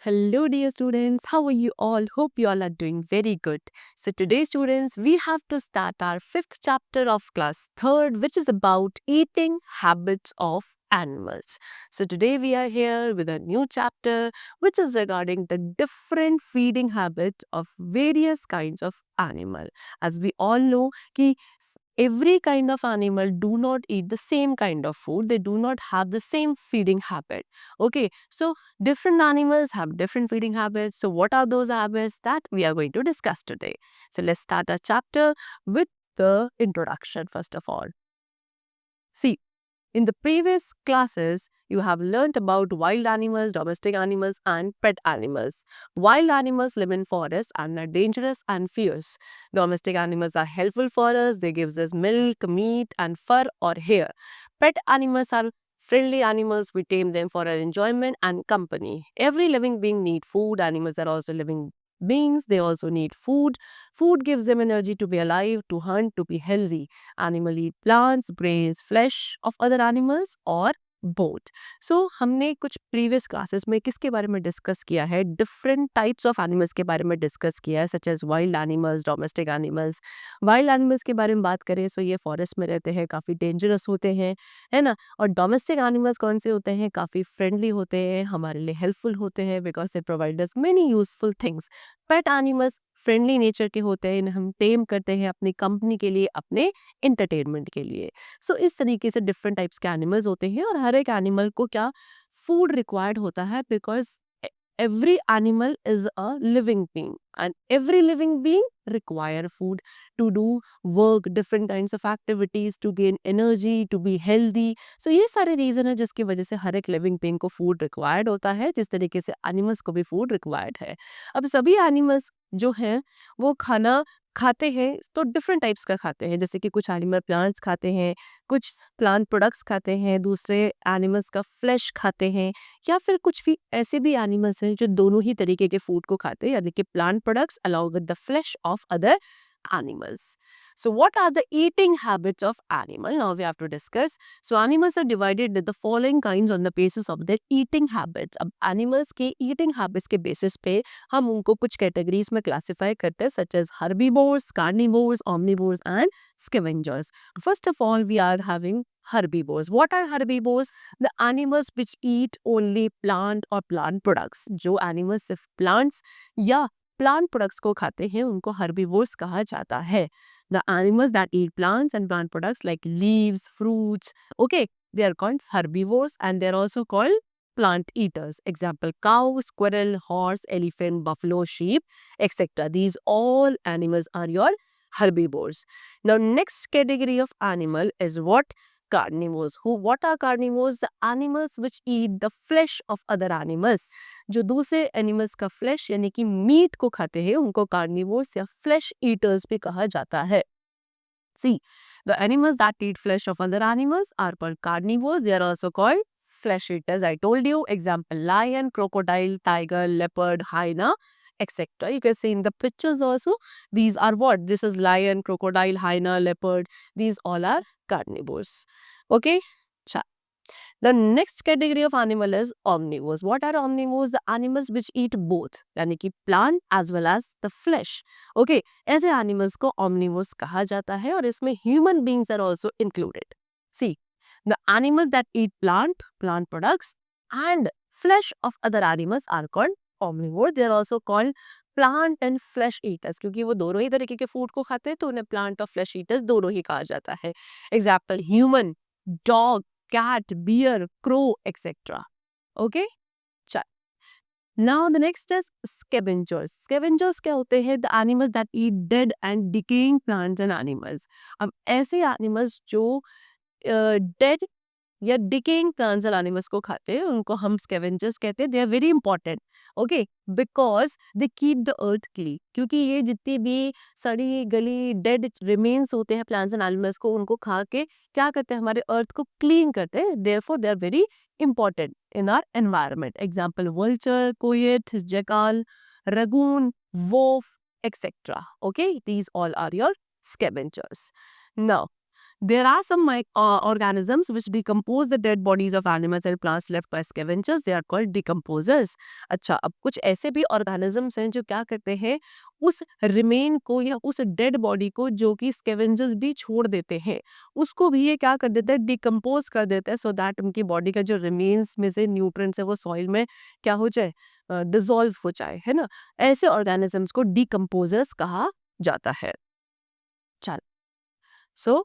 Hello, dear students. How are you all? Hope you all are doing very good. So, today, students, we have to start our fifth chapter of class third, which is about eating habits of animals. So, today we are here with a new chapter, which is regarding the different feeding habits of various kinds of animal. As we all know, ki every kind of animal do not eat the same kind of food. They do not have the same feeding habit. Okay, so different animals have different feeding habits. So, what are those habits that we are going to discuss today? So, let's start our chapter with the introduction first of all. See, in the previous classes, you have learnt about wild animals, domestic animals, and pet animals. Wild animals live in forests and are dangerous and fierce. Domestic animals are helpful for us. They give us milk, meat, and fur or hair. Pet animals are friendly animals. We tame them for our enjoyment and company. Every living being needs food. Animals are also living beings. They also need food. Food gives them energy to be alive, to hunt, to be healthy. Animal eat plants, graze flesh of other animals or both. So हमने कुछ previous classes में किसके बारे में discuss किया है, different types of animals के बारे में डिस्कस किया है, such as wild animals, domestic animals. Wild animals के बारे में बात करें तो ये फॉरेस्ट में रहते हैं, काफ़ी डेंजरस होते हैं, है ना. और डोमेस्टिक एनिमल्स कौन से होते हैं, काफ़ी फ्रेंडली होते हैं, हमारे लिए हेल्पफुल होते हैं because they provide us many useful things. Pet animals friendly nature के होते हैं, इन्हें हम टेम करते हैं अपनी कंपनी के लिए, अपने एंटरटेनमेंट के लिए. सो इस तरीके से डिफरेंट टाइप्स के एनिमल्स होते हैं और हर एक एनिमल को क्या फूड रिक्वायर्ड होता है because every animal is a living being and every living being require food to do work, different kinds of activities, to gain energy, to be healthy. So ये सारे रीजन है जिसकी वजह से हर एक लिविंग बीइंग को फूड रिक्वायर्ड होता है, जिस तरीके से एनिमल्स को भी फूड रिक्वायर्ड है. अब सभी एनिमल्स जो हैं वो खाना खाते हैं तो डिफरेंट टाइप्स का खाते हैं, जैसे कि कुछ एनिमल प्लांट्स खाते हैं, कुछ प्लांट प्रोडक्ट्स खाते हैं, दूसरे एनिमल्स का फ्लैश खाते हैं, या फिर कुछ भी ऐसे भी एनिमल्स हैं जो दोनों ही तरीके के फूड को खाते हैं, यानी कि plant products along with the flash of other animals. So what are the eating habits of animal? Now we have to discuss. So animals are divided into the following kinds on the basis of their eating habits. अब animals के eating habits के basis पे हम उनको कुछ categories में classify करते हैं, such as herbivores, carnivores, omnivores and scavengers. First of all, we are having herbivores. What are herbivores? The animals which eat only plant or plant products. जो animals सिर्फ plants या प्लांट प्रोडक्ट्स को खाते हैं उनको herbivores कहा जाता है. The animals that eat plants and plant products like leaves, fruits, okay, they are called herbivores and they are also called plant eaters. Example: cow, squirrel, horse, elephant, buffalo, sheep, etc. These all animals are your herbivores. Now next category of animal is what? Carnivores. What are carnivores? The animals which eat the flesh of other animals. जो दूसरे animals का flash यानी कि meet को खाते हैं उनको carnivores या फ्लैश ईटर्स भी कहा जाता है. See, the animals that eat flesh of other animals are called carnivores. They are also called flesh eaters. I told you. Example: lion, crocodile, tiger, leopard, hyena, etc. You can see in the pictures also. These are what? This is lion, crocodile, hyena, leopard. These all are carnivores. Okay. The next category of animal is omnivores. What are omnivores? The animals which eat both, यानी कि plant as well as the flesh. Okay, ऐसे animals को omnivores कहा जाता है और इसमें human beings are also included. See, the animals that eat plant products and flesh of other animals are called omnivores. They are also called plant and flesh eaters क्योंकि वो दोनों ही तरीके के फूड को खाते हैं तो उन्हें plant और flesh eaters दोनों ही कहा जाता है. Example: human, dog, cat, bear, crow, etc. Okay? चल. Now the next is scavengers. Scavengers क्या होते हैं? The animals that eat dead and decaying plants and animals. अब ऐसे animals जो dead या डिकेइंग प्लांट्स और एनिमल्स को खाते हैं उनको हम स्कैवेंजर्स कहते हैं. They are very important, okay, because they keep the earth clean. क्योंकि ये जितनी भी सड़ी गली डेड रिमेन्स होते हैं प्लांट्स एंड एनिमल्स को उनको खा के क्या करते हैं, हमारे अर्थ को क्लीन करते हैं. Therefore they are very important in our environment. Example: vulture, coyote, jackal, raccoon, wolf, etc. Okay, these all are your scavengers. Now There are some organisms which decompose the dead bodies of animals and plants left by scavengers. They are called decomposers. अच्छा, अब कुछ ऐसे भी organisms हैं जो क्या करते हैं, उस remain को या उस dead body को जो कि scavengers भी छोड़ देते हैं, उसको भी ये क्या कर देते हैं, decompose कर देते हैं, so that उनकी body का जो remains में से nutrients है वो soil में क्या हो जाए, dissolve हो जाए, है ना. ऐसे organisms को decomposers कहा जाता है. चल, so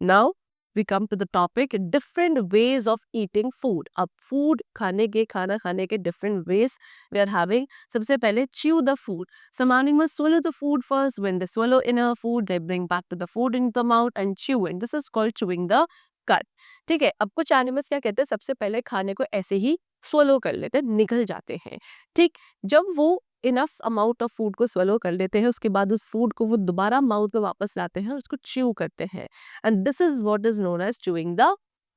now we come to the topic different ways of eating food. अब food खाना खाने के different ways we are having. सबसे पहले chew the food. Some animals swallow the food first. When they swallow enough food, they bring back to the food in the mouth and chew it. This is called chewing the cud. ठीक है, अब कुछ animals क्या कहते हैं, सबसे पहले खाने को ऐसे ही swallow कर लेते हैं, निगल जाते हैं. ठीक, जब वो इनफ अमाउंट ऑफ फूड को swallow कर लेते हैं, उसके बाद उस फूड को वो दोबारा माउथ में वापस लाते हैं और उसको च्यू करते हैं. And this is what is known as chewing the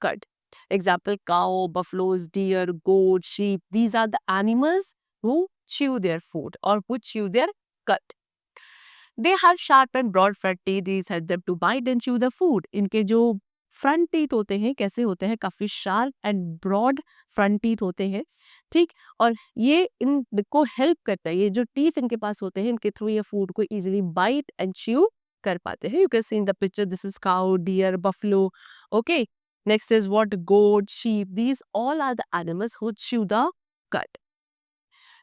cud. Example, cow, buffaloes, deer, goat, sheep. These are the animals who chew their food or who chew their cud. They have sharp and broad front teeth. These help them to bite and chew the food. इनके जो front teeth होते हैं कैसे होते हैं, काफी sharp and broad front teeth होते हैं. ठीक, और ये इनको हेल्प करता है, ये जो टीथ इनके पास होते हैं इनके थ्रू ये फूड को इजीली बाइट एंड च्यू कर पाते हैं. You can see in the picture, this is cow, deer, buffalo. Okay, next is what, goat, sheep. These all are the animals who chew the cud.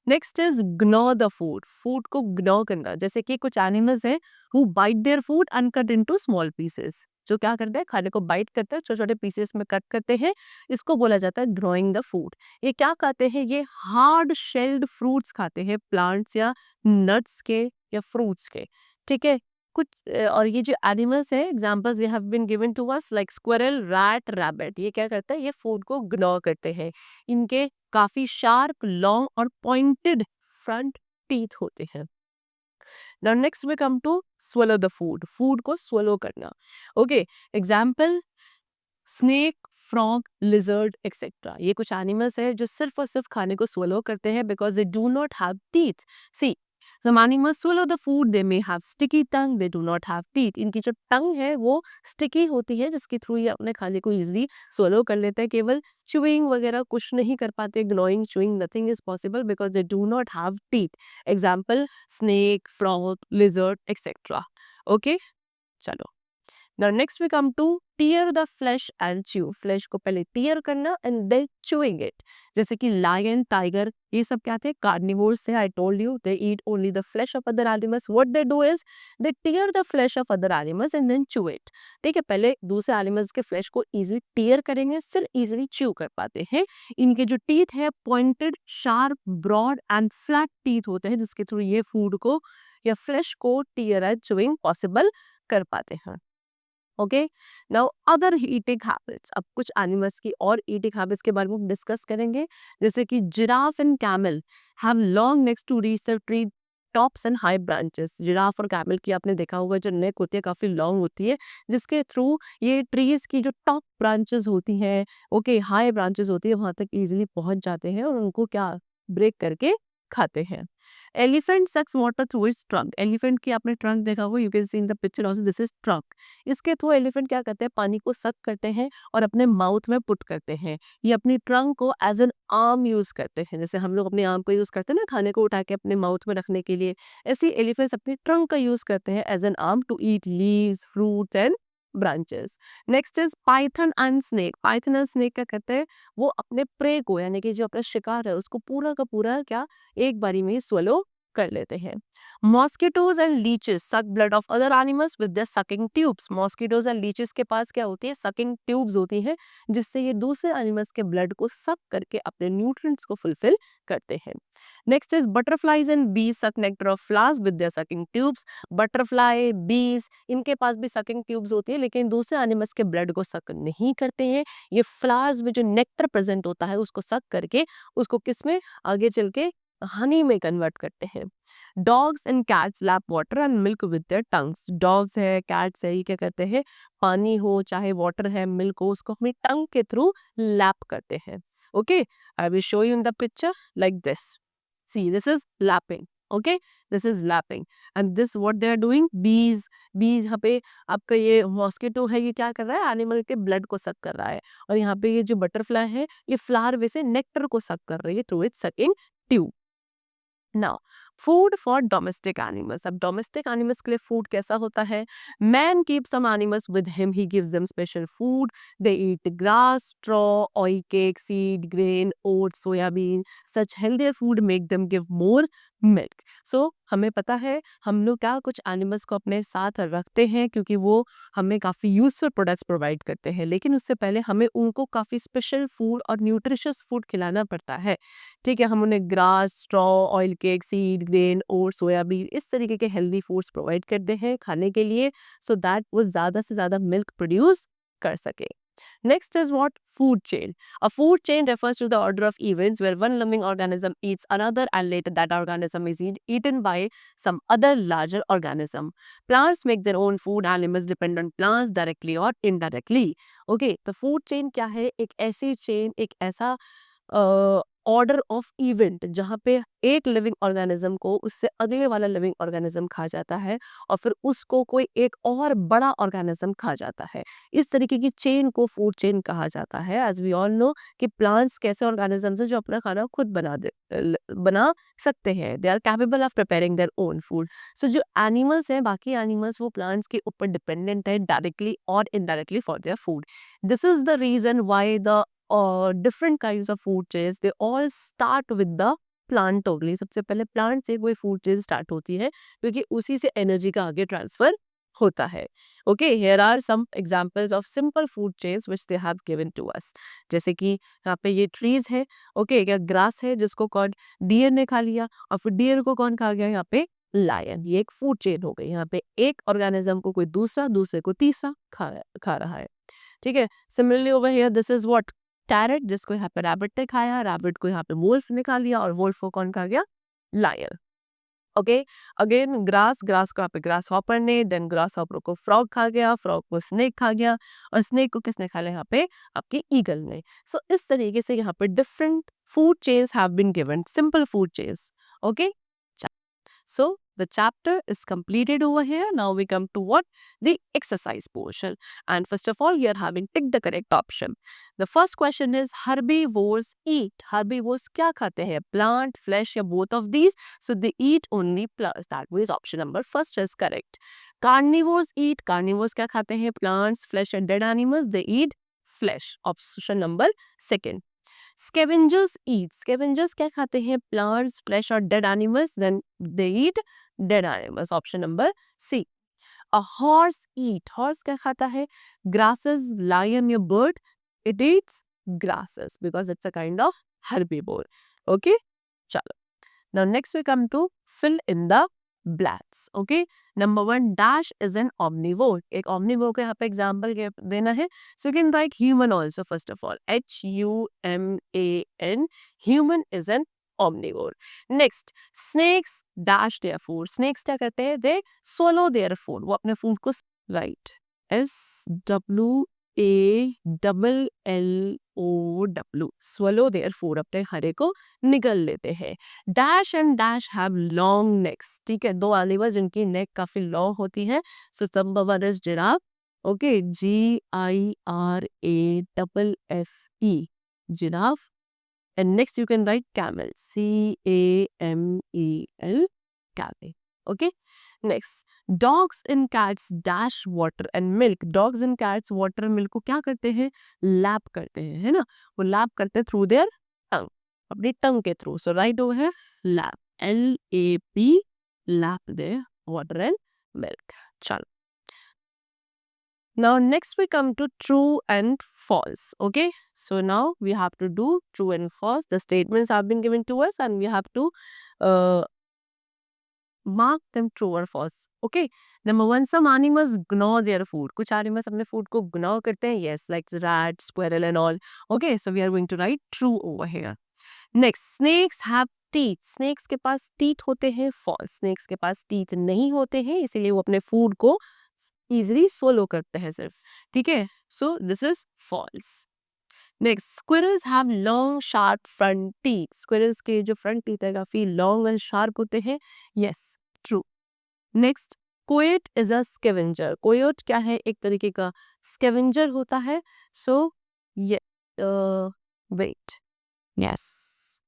Next is gnaw the food. Food को gnaw करना, जैसे कि कुछ animals हैं who bite their food and cut into small pieces. जो क्या करते हैं, खाने को बाइट करते हैं, छोटे छोटे पीसेस में कट करते हैं. इसको बोला जाता है ग्रोइंग द फूड. ये क्या खाते हैं, ये हार्ड शेल्ड फ्रूट्स खाते हैं, प्लांट्स या नट्स के या फ्रूट्स के. ठीक है, कुछ और ये जो एनिमल्स हैं, एग्जांपल्स ये have been given to us like squirrel, rat, rabbit. ये क्या करता है, ये फूड को ग्नॉ करते हैं. इनके काफी शार्प, लॉन्ग और पॉइंटेड फ्रंट टीथ होते हैं. Now next we come to swallow the food. Food को swallow करना. Okay, example, snake, frog, lizard, etc. ये कुछ animals है जो सिर्फ और सिर्फ खाने को swallow करते हैं because they do not have teeth. See, some animals swallow the food. They may have sticky tongue. They do not have teeth. इनकी जो tongue है वो sticky होती है जिसके थ्रू ये अपने खाने को easily swallow कर लेते हैं. केवल chewing वगैरह कुछ नहीं कर पाते. Gnawing, chewing, nothing is possible because they do not have teeth. Example, snake, frog, lizard, etc. Okay, चलो. Now next we come to tear the flesh and chew. Flesh को पहले tear करना and then chewing it. जैसे कि lion, tiger, ये सब क्या थे, carnivores थे. I told you they eat only the flesh of other animals. What they do is they tear the flesh of other animals and then chew it. ठीक है, पहले दूसरे animals के flesh को easily tear करेंगे, फिर easily chew कर पाते हैं. इनके जो teeth है pointed, sharp, broad and flat teeth होते हैं जिसके थ्रू ये food को या flesh को tear and chewing possible कर पाते हैं. Okay, now other eating habits. अब कुछ एनिमल्स की और ईटिंग हैबिट्स के बारे में डिस्कस करेंगे. जैसे कि giraffe and camel have long necks to reach the tree tops and high branches. Giraffe और कैमल की आपने देखा होगा जो नेक होती है काफी लॉन्ग होती है जिसके थ्रू ये ट्रीज की जो टॉप ब्रांचेस होती हैं, ओके, हाई ब्रांचेस होती है, वहां तक इजीली पहुंच जाते हैं और उनको क्या ब्रेक करके खाते हैं. Elephant sucks water through its trunk. Elephant की आपने ट्रंक देखा होगा, you can see in the picture also, this is trunk. इसके थ्रू एलिफेंट क्या करते हैं, पानी को सक करते हैं और अपने माउथ में पुट करते हैं. ये अपनी ट्रंक को एज एन आर्म यूज करते हैं. जैसे हम लोग अपने आर्म को यूज करते हैं ना खाने को उठा के अपने माउथ में रखने के लिए, ऐसे एलिफेंट्स अपनी ट्रंक का यूज करते हैं as an arm to eat leaves, fruits and branches. Next is python and snake. Python and snake क्या करते हैं, वो अपने प्रे को यानी कि जो अपना शिकार है उसको पूरा का पूरा क्या एक बारी में swallow कर लेते हैं. मॉस्किटोज एंड लीचेस सक blood of other animals with their sucking tubes. Mosquitoes and leches के पास क्या होती है, सकिंग ट्यूब्स होती हैं जिससे ये दूसरे एनिमल्स के ब्लड को सक करके अपने न्यूट्रिएंट्स को फुलफिल करते हैं. नेक्स्ट इज बटरफ्लाईज एंड बीज सक nectar of flowers with their sucking tubes. Butterfly, बीज, इनके पास भी सकिंग ट्यूब्स होती है लेकिन दूसरे एनिमल्स के ब्लड को सक नहीं करते हैं. ये फ्लावर्स में जो नेक्टर प्रेजेंट होता है उसको सक करके उसको किस में आगे चल के हनी में कन्वर्ट करते हैं. Dogs and cats lap water and milk with their tongues. Dogs है, कैट्स है, ये क्या करते हैं, पानी हो चाहे वाटर है, मिल्क हो, उसको अपनी टंग के थ्रू लैप करते हैं. Okay, I will show you in the picture like this. See, this is lapping. Okay, this is lapping and this what they are doing, bees, bees यहाँ पे आपका ये मॉस्किटो है, ये क्या कर रहा है, एनिमल के ब्लड को सक कर रहा है, और यहाँ पे ये जो बटरफ्लाई है ये फ्लावर में से नेक्टर को सक कर रही है through its sucking tube. Now food for domestic animals, अब डोमेस्टिक एनिमल्स के लिए फूड कैसा होता है, man keep some animals with him, he gives them special food, they eat grass, straw, oil cake, seed, grain, oats, soybean, such healthier food make them give more milk. So हमें पता है हम लोग क्या कुछ एनिमल्स को अपने साथ रखते हैं क्योंकि वो हमें काफ़ी यूजफुल प्रोडक्ट्स प्रोवाइड करते हैं, लेकिन उससे पहले हमें उनको काफ़ी स्पेशल फूड और न्यूट्रिशियस फूड खिलाना पड़ता है। ठीक है, हम उन्हें grass, straw, oil cake, seed, grain और सोयाबीन इस तरीके के हेल्दी फूड्स प्रोवाइड करते हैं खाने के लिए, सो दैट वो ज़्यादा से ज़्यादा मिल्क प्रोड्यूस कर सके। Next is what? Food chain. A food chain refers to the order of events where one living organism eats another and later that organism is eaten by some other larger organism. Plants make their own food, animals depend on plants directly or indirectly. Okay, तो food chain क्या है? एक ऐसी chain, एक ऐसा order of event जहाँ पे एक लिविंग ऑर्गेनिज्म को उससे अगले वाला लिविंग ऑर्गेनिज्म खा जाता है और फिर उसको कोई एक और बड़ा ऑर्गेनिज्म खा जाता है। इस तरीके की चेन को फूड चेन कहा जाता है। एज वी ऑल नो कि प्लांट्स कैसे ऑर्गेनिजम्स हैं जो अपना खाना खुद बना सकते हैं, they are capable of preparing their own food. So जो एनिमल्स हैं, बाकी एनिमल्स वो प्लांट्स के ऊपर डिपेंडेंट है डायरेक्टली और indirectly for their food. This is the reason why the different kinds of food chains, they all start with the plant only। सबसे पहले प्लांट से कोई फूड चेन स्टार्ट होती है क्योंकि उसी से एनर्जी का आगे ट्रांसफर होता है। Okay, here are some examples of simple food chains which they have given to us. जैसे कि यहाँ पे ये ट्रीज है, ओके, क्या ग्रास है जिसको कौन, डियर ने खा लिया, और फिर डियर को कौन खा गया, यहाँ पे लायन। ये एक फूड चेन हो गई, यहाँ पे एक ऑर्गेनिज्म को कोई दूसरा, दूसरे को तीसरा खा रहा है। ठीक है, similarly over here this is what, carrot, जिसको यहाँ पे रैबिट ने खाया, रैबिट को यहाँ पे वोल्फ ने खा लिया और वोल्फ को कौन खा गया, lion. Okay, again grass, grass को यहाँ पे ग्रास हॉपर ने, देन ग्रास हॉपर को फ्रॉग खा गया, फ्रॉग को स्नेक खा गया, और स्नेक को किसने खा लिया, यहाँ पे आपके ईगल ने। सो इस तरीके से यहाँ पे different food chains have been given, simple food chains. Okay, so the chapter is completed over here. Now we come to what? The exercise portion. And first of all, you are having pick the correct option. The first question is herbivores eat. Herbivores क्या खाते हैं? Plant, flesh या both of these? So they eat only plants. That means option number first is correct. Carnivores eat. Carnivores क्या खाते हैं? Plants, flesh and dead animals. They eat flesh. Option number second. Scavengers eat. Scavengers क्या खाते हैं? Plants, flesh और dead animals. Then they eat dead animals. Option number C. A horse eat. Horse क्या खाता है? Grasses, lion या bird. It eats grasses because it's a kind of herbivore. Okay? चलो. Now next we come to fill in the blanks. Okay? Number one, dash is an omnivore. एक omnivore का यहाँ पे example देना है. So you can write human also first of all. Human. Human is an omnivore. Next, snakes dash their food. Snakes क्या करते हैं? They swallow their food. वो अपने food को write. SWALLOW. Swallow their food. अपने खाने को निगल लेते हैं. Dash and dash have long necks. ठीक है, दो एनिमल जिनकी नेक काफी लॉन्ग होती है. So number one is giraffe. Okay, GIRAFFE. Giraffe. And next you can write camel. CAMEL. Camel. Okay. Next, dogs and cats dash water and milk. Dogs and cats water and milk को क्या करते हैं? Lap करते हैं, है ना? वो lap करते हैं थ्रू देयर टंग, अपनी टंग के थ्रू. सो राइट ओवर है lap, LAP, lap their water and milk. चलो. Now next we come to true and false. Okay, so now we have to do true and false. The statements have been given to us and we have to mark them true or false. Okay, number one, some animals gnaw their food. कुछ animals अपने food को gnaw करते हैं. Yes, like rat, squirrel and all. Okay, so we are going to write true over here. Next, snakes have teeth. Snakes के पास teeth होते हैं. False. Snakes के पास teeth नहीं होते हैं, इसीलिए वो अपने food को easily swallow करते हैं सिर्फ. ठीक है, so this is false. Next, squirrels have long sharp front teeth. Squirrels के जो फ्रंट टीथ है काफी लॉन्ग एंड शार्प होते हैं। Yes, true. Next, coyote is a scavenger. Coyote क्या है? एक तरीके का स्कैवेंजर होता है। सो ये wait, yes,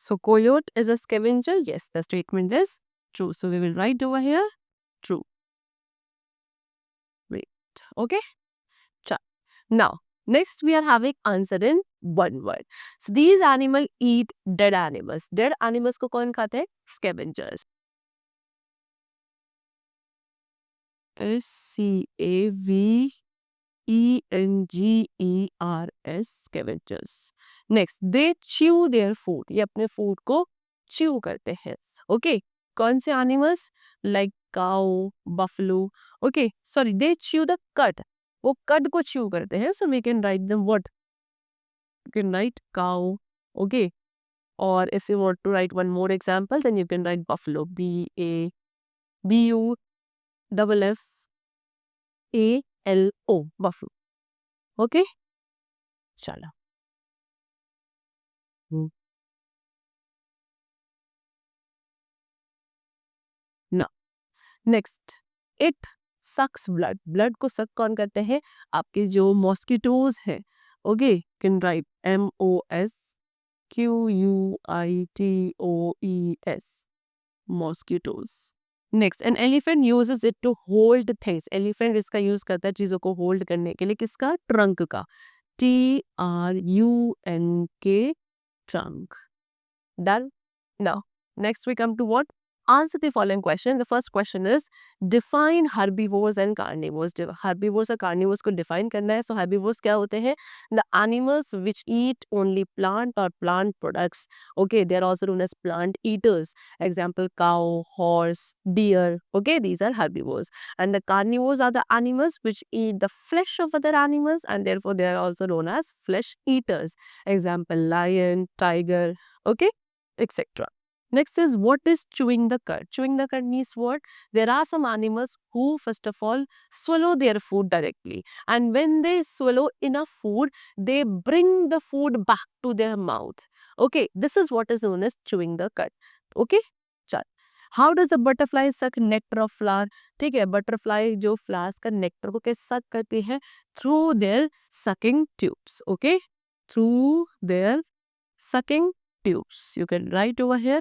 so coyote is a scavenger. Yes, the statement is true. So we will write over here true. Wait. Okay. Cha. Now, next we are having answer in one word. So these animals eat dead animals. Dead animals को कौन खाते हैं? Scavengers. SCAVENGERS, scavengers. Next, they chew their food. ये अपने food को chew करते हैं. Okay, कौन से animals? Like cow, buffalo. Okay, sorry, they chew the cud. वो cud को chew करते हैं. So we can write them what? You can write cow. Okay, or if you want to write one more example, then you can write buffalo. BABUFFALO, buffalo. Okay, चलो. Hmm. Now, next, it sucks blood. Blood को suck कौन करते हैं? आपके जो mosquitoes हैं. Okay, can write MOSQUITOES, mosquitoes. Next, an elephant uses it to hold things. Elephant इसका use करता है चीजों को hold करने के लिए. किसका? Trunk का. TRUNK, trunk. Done? Now, next we come to what? Answer the following question. The first question is, define herbivores and carnivores. Herbivores और carnivores को define करना है. So herbivores क्या होते हैं? The animals which eat only plant or plant products. Okay, they are also known as plant eaters. Example, cow, horse, deer. Okay, these are herbivores. And the carnivores are the animals which eat the flesh of other animals, and therefore they are also known as flesh eaters. Example, lion, tiger. Okay, etc. Next is, what is chewing the cud? Chewing the cud means what? There are some animals who first of all swallow their food directly, and when they swallow enough food, they bring the food back to their mouth. Okay, this is what is known as chewing the cud. Okay, चल. How does the butterfly suck nectar of flower? ठीक है, butterfly जो flowers का nectar को कैसे suck करती है? Through their sucking tubes. Okay, through their sucking tubes. You can write over here.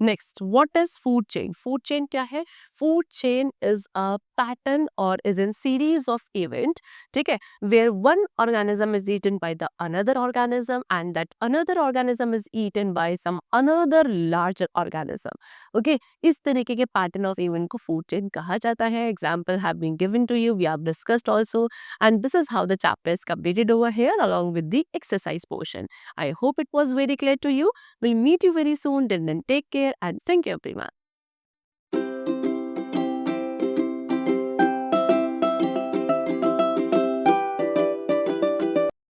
Next, what is food chain? Food chain क्या है? Food chain is a pattern or is a series of event, ठीक है, where one organism is eaten by the another organism, and that another organism is eaten by some another larger organism. Okay, इस तरीके के pattern of event को food chain कहा जाता है. Example have been given to you. We have discussed also, and this is how the chapter is completed over here along with the exercise portion. I hope it was very clear to you. We'll meet you very soon. Till then, take care and thank you everyone.